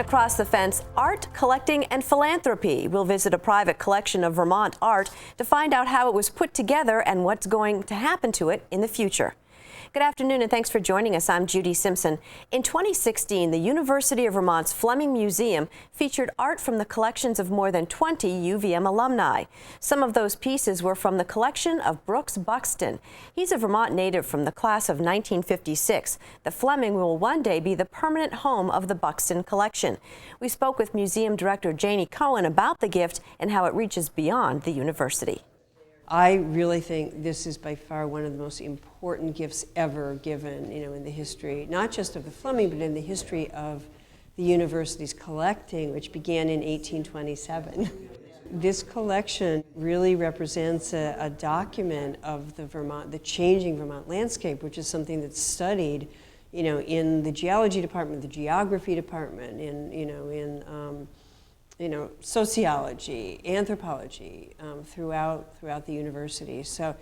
Across the Fence, art, collecting, and philanthropy. We'll visit a private collection of Vermont art to find out how it was put together and what's going to happen to it in the future. Good afternoon and thanks for joining us. I'm Judy Simpson. In 2016, the University of Vermont's Fleming Museum featured art from the collections of more than 20 UVM alumni. Some of those pieces were from the collection of Brooks Buxton. He's a Vermont native from the class of 1956. The Fleming will one day be the permanent home of the Buxton collection. We spoke with Museum Director Janie Cohen about the gift and how it reaches beyond the university. I really think this is by far one of the most important gifts ever given, in the history, not just of the Fleming, but in the history of the university's collecting, which began in 1827. This collection really represents a document of the changing Vermont landscape, which is something that's studied, in the geology department, the geography department, in sociology, anthropology, throughout the university. So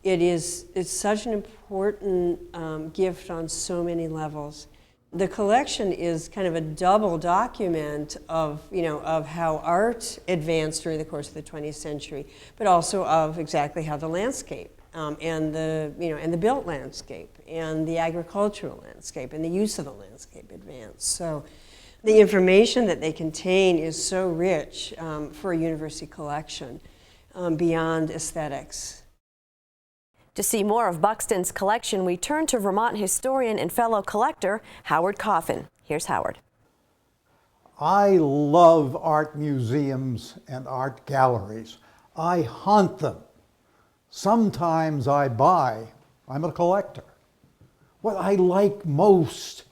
it's such an important gift on so many levels. The collection is kind of a double document of how art advanced during the course of the 20th century, but also of exactly how the landscape and the built landscape and the agricultural landscape and the use of the landscape advanced. So the information that they contain is so rich for a university collection beyond aesthetics. To see more of Buxton's collection, we turn to Vermont historian and fellow collector Howard Coffin. Here's Howard. I love art museums and art galleries. I haunt them. Sometimes I buy. I'm a collector. What I like most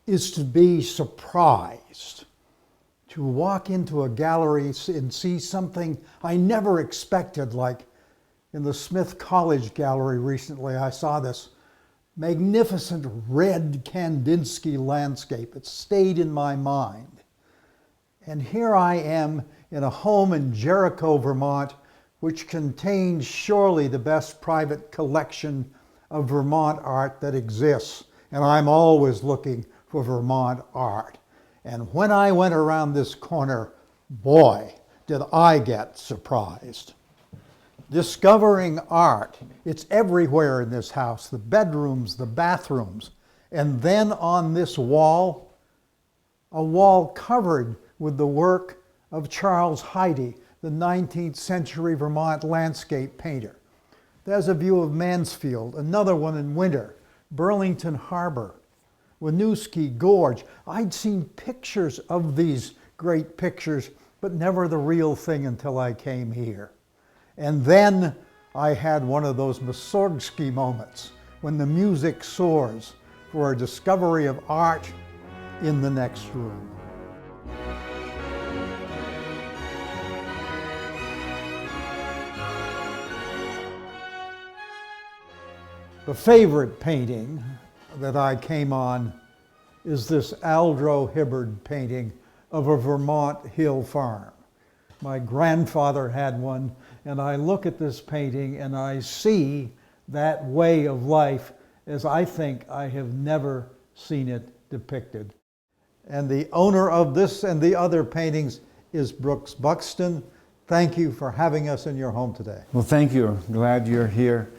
is to be surprised, to walk into a gallery and see something I never expected, like in the Smith College Gallery recently, I saw this magnificent red Kandinsky landscape. It stayed in my mind. And here I am in a home in Jericho, Vermont, which contains surely the best private collection of Vermont art that exists. And I'm always looking for Vermont art. And when I went around this corner, boy, did I get surprised. Discovering art, it's everywhere in this house, the bedrooms, the bathrooms. And then on this wall, a wall covered with the work of Charles Heide, the 19th century Vermont landscape painter. There's a view of Mansfield, another one in winter, Burlington Harbor, Winooski Gorge. I'd seen pictures of these great pictures, but never the real thing until I came here. And then I had one of those Mussorgsky moments when the music soars for a discovery of art in the next room. The favorite painting that I came on is this Aldro Hibbard painting of a Vermont hill farm. My grandfather had one, and I look at this painting and I see that way of life as I think I have never seen it depicted. And the owner of this and the other paintings is Brooks Buxton. Thank you for having us in your home today. Well, thank you. Glad you're here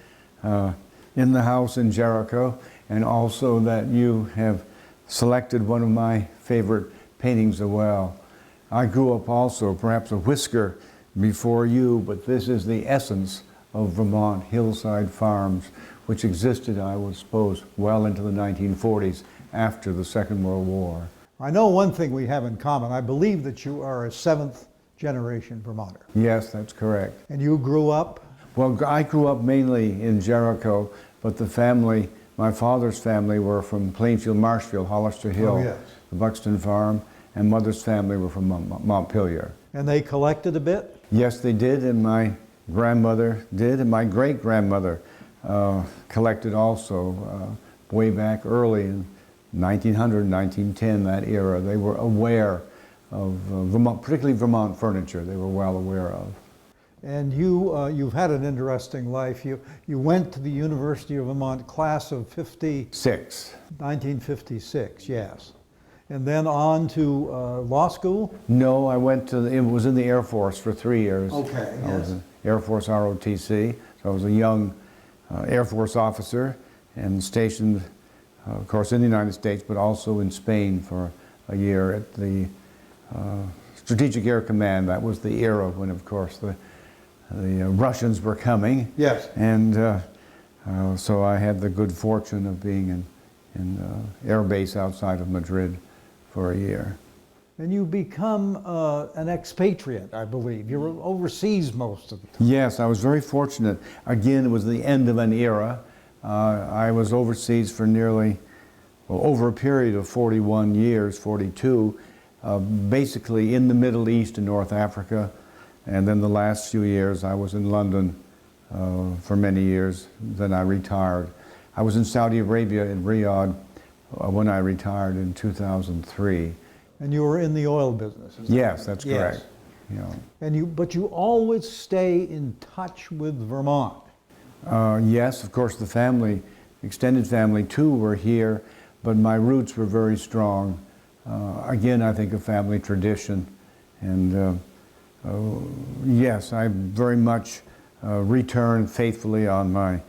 in the house in Jericho, and also that you have selected one of my favorite paintings as well. I grew up also perhaps a whisker before you, but this is the essence of Vermont hillside farms, which existed, I would suppose, well into the 1940s after the Second World War. I know one thing we have in common. I believe that you are a seventh generation Vermonter. Yes, that's correct. And you grew up? Well, I grew up mainly in Jericho, but the family, my father's family, were from Plainfield, Marshfield, Hollister Hill, oh, yes. The Buxton Farm, and mother's family were from Montpelier. And they collected a bit? Yes, they did, and my grandmother did, and my great-grandmother collected also way back early in 1900, 1910, that era. They were aware of Vermont, particularly Vermont furniture, they were well aware of. And you've had an interesting life. You went to the University of Vermont class of 1956, yes. and then on to law school? No, I went to, it was in the Air Force for 3 years. Okay, I was yes. an Air Force ROTC, so I was a young Air Force officer and stationed, of course, in the United States, but also in Spain for a year at the Strategic Air Command. That was the era when, of course, the Russians were coming. Yes. And so I had the good fortune of being in air base outside of Madrid for a year. And you become an expatriate, I believe. You're overseas most of the time. Yes, I was very fortunate. Again, it was the end of an era. I was overseas for nearly, well, over a period of 41 years, 42, basically in the Middle East and North Africa. And then the last few years I was in London for many years. Then I retired. I was in Saudi Arabia in Riyadh when I retired in 2003. And you were in the oil business. Is that Yes, right? that's Yes. correct. You know. And but you always stay in touch with Vermont. Yes, of course, the family, extended family too, were here, but my roots were very strong. Again, I think a family tradition. And yes, I very much return faithfully on my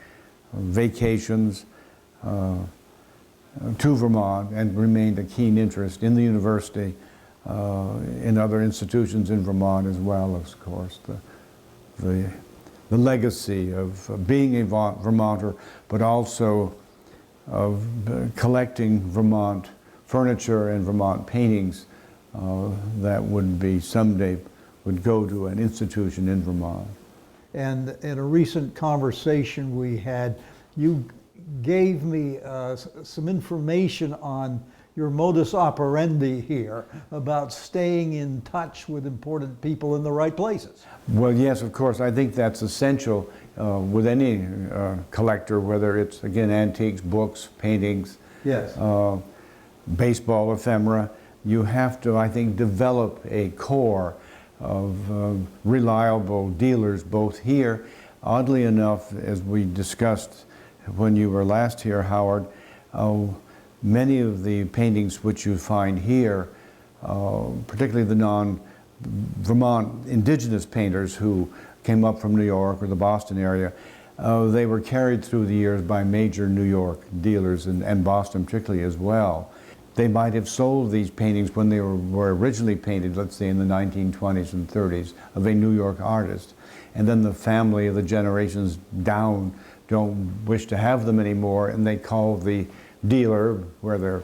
vacations to Vermont and remained a keen interest in the university, in other institutions in Vermont as well, of course. The legacy of being a Vermonter, but also of collecting Vermont furniture and Vermont paintings that would be someday would go to an institution in Vermont. And in a recent conversation we had, you gave me some information on your modus operandi here about staying in touch with important people in the right places. Well, yes, of course. I think that's essential with any collector, whether it's, again, antiques, books, paintings, Yes. baseball ephemera. You have to, I think, develop a core of reliable dealers, both here. Oddly enough, as we discussed when you were last here, Howard, many of the paintings which you find here, particularly the non-Vermont indigenous painters who came up from New York or the Boston area, they were carried through the years by major New York dealers and Boston particularly as well. They might have sold these paintings when they were originally painted, let's say in the 1920s and 30s, of a New York artist. And then the family of the generations down don't wish to have them anymore, and they call the dealer, whether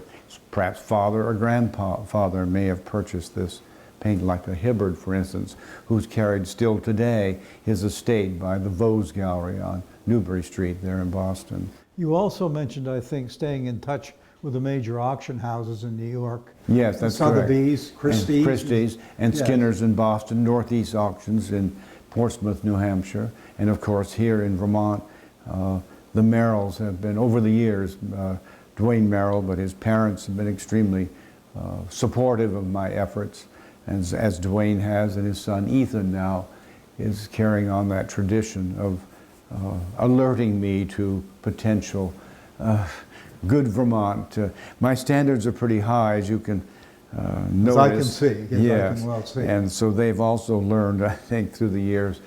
perhaps father or grandfather may have purchased this painting, like a Hibbard, for instance, who's carried still today his estate by the Vose Gallery on Newbury Street there in Boston. You also mentioned, I think, staying in touch with the major auction houses in New York. Yes, that's correct. Sotheby's, Christie's. And Christie's and Yes. Skinner's in Boston, Northeast Auctions in Portsmouth, New Hampshire, and of course here in Vermont, the Merrills have been, over the years, Dwayne Merrill, but his parents have been extremely supportive of my efforts, as Dwayne has, and his son Ethan now is carrying on that tradition of alerting me to potential good Vermont. My standards are pretty high, as you can notice. As I can see, yes, Yes. I can well see. And so they've also learned, I think, through the years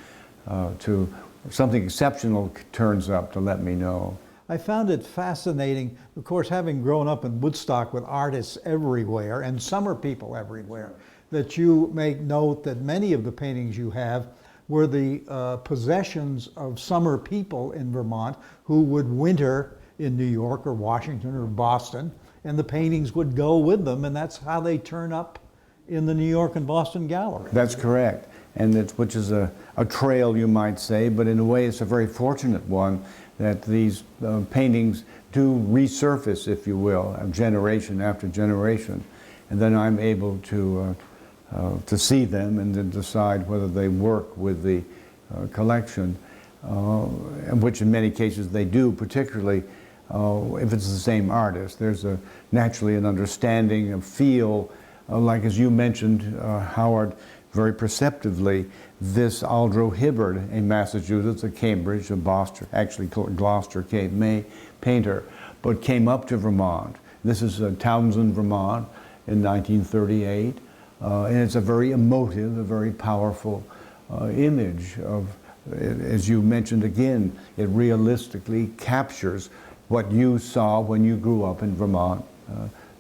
to, if something exceptional turns up, to let me know. I found it fascinating, of course, having grown up in Woodstock with artists everywhere and summer people everywhere, that you make note that many of the paintings you have were the possessions of summer people in Vermont who would winter in New York or Washington or Boston, and the paintings would go with them, and that's how they turn up in the New York and Boston gallery. That's correct, and which is a trail, you might say, but in a way it's a very fortunate one that these paintings do resurface, if you will, generation after generation, and then I'm able to see them and then decide whether they work with the collection, which in many cases they do, particularly if it's the same artist. There's naturally an understanding, a feel, like as you mentioned, Howard, very perceptively, this Aldro Hibbard, a Massachusetts, a Cambridge, a Boston, actually Gloucester Cape May painter, but came up to Vermont. This is Townsend, Vermont, in 1938. And it's a very emotive, a very powerful image of, as you mentioned again, it realistically captures what you saw when you grew up in Vermont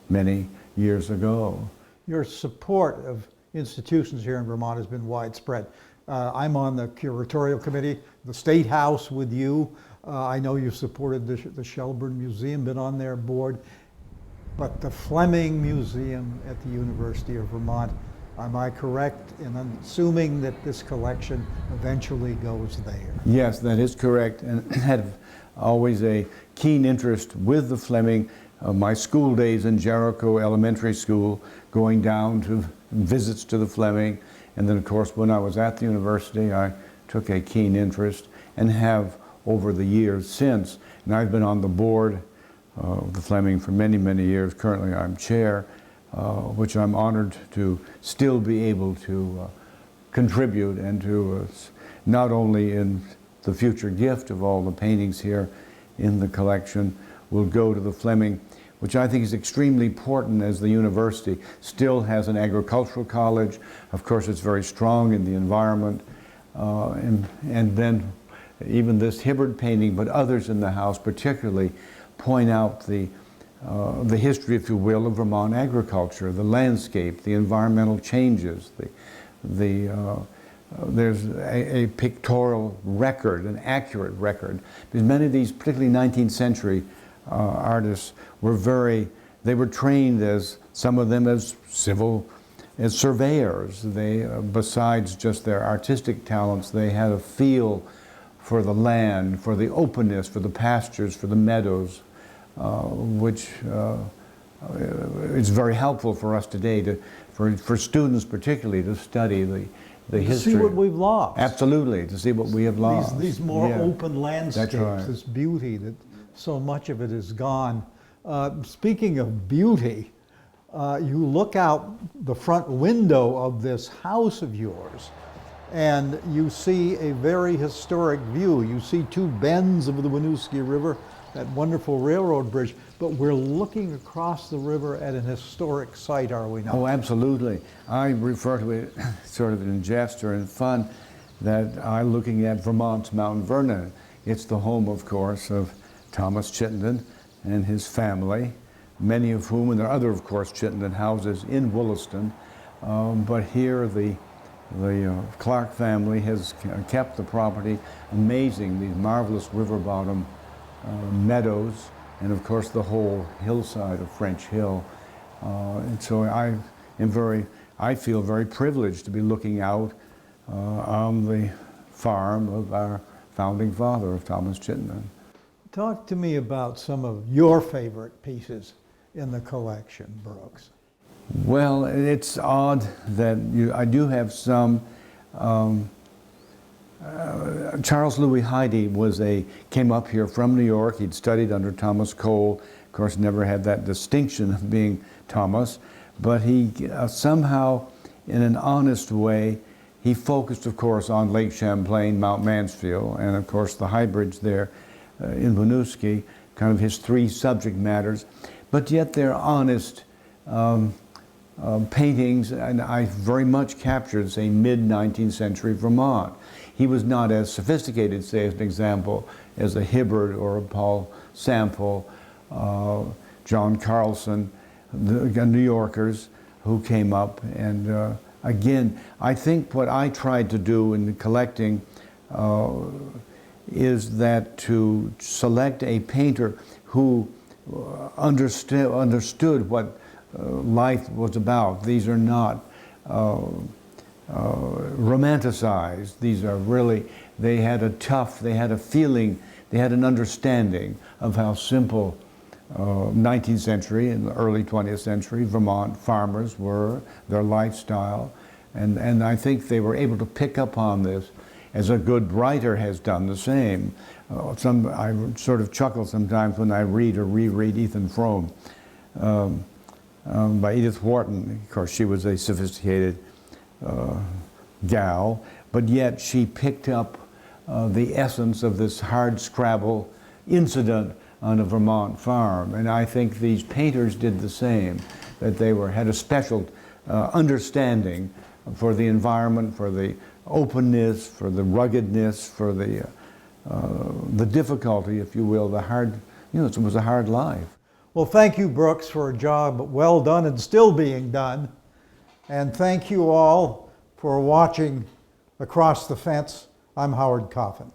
many years ago. Your support of institutions here in Vermont has been widespread. I'm on the curatorial committee, the State House with you. I know you've supported the Shelburne Museum, been on their board. But the Fleming Museum at the University of Vermont, am I correct in assuming that this collection eventually goes there? Yes, that is correct, and had always a keen interest with the Fleming. My school days in Jericho Elementary School, going down to visits to the Fleming, and then of course when I was at the university I took a keen interest and have over the years since. And I've been on the board of the Fleming for many, many years. Currently I'm chair, which I'm honored to still be able to contribute and to not only in the future gift of all the paintings here in the collection will go to the Fleming, which I think is extremely important as the university still has an agricultural college. Of course, it's very strong in the environment. And then even this Hibbard painting, but others in the house particularly, point out the history, if you will, of Vermont agriculture, the landscape, the environmental changes, there's a pictorial record, an accurate record. Because many of these, particularly 19th century artists, they were trained as, some of them as surveyors. They, besides just their artistic talents, they had a feel for the land, for the openness, for the pastures, for the meadows, which is very helpful for us today, for students particularly, to study the history. To see what we've lost. Absolutely, to see what we have lost. These more open landscapes, right. This beauty that so much of it is gone. Speaking of beauty, you look out the front window of this house of yours and you see a very historic view. You see two bends of the Winooski River, that wonderful railroad bridge, but we're looking across the river at an historic site, are we not? Oh, absolutely. I refer to it sort of in jest or in fun that I'm looking at Vermont's Mount Vernon. It's the home, of course, of Thomas Chittenden and his family, many of whom, and there are other, of course, Chittenden houses in Williston, but here the Clark family has kept the property. Amazing, these marvelous river bottom meadows, and of course the whole hillside of French Hill. And so I feel very privileged to be looking out on the farm of our founding father, of Thomas Chittenden. Talk to me about some of your favorite pieces in the collection, Brooks. Well, it's odd that I do have some. Charles Louis Heide came up here from New York. He'd studied under Thomas Cole. Of course, never had that distinction of being Thomas, but he somehow, in an honest way, he focused, of course, on Lake Champlain, Mount Mansfield, and of course the High Bridge there in Winooski, kind of his three subject matters, but yet they're honest paintings, and I very much captured, say, mid-19th century Vermont. He was not as sophisticated, say, as an example, as a Hibbard or a Paul Sample, John Carlson, the New Yorkers who came up. And again, I think what I tried to do in the collecting is that to select a painter who understood what life was about. These are not romanticized. These are really, they had a feeling, they had an understanding of how simple 19th century and the early 20th century Vermont farmers were, their lifestyle. And I think they were able to pick up on this, as a good writer has done the same. I sort of chuckle sometimes when I read or reread Ethan Frome by Edith Wharton. Of course, she was a sophisticated gal, but yet she picked up the essence of this hard-scrabble incident on a Vermont farm. And I think these painters did the same. that they had a special understanding for the environment, for the openness, for the ruggedness, for the difficulty, if you will, the hard, it was a hard life. Well, thank you, Brooks, for a job well done and still being done. And thank you all for watching Across the Fence. I'm Howard Coffin.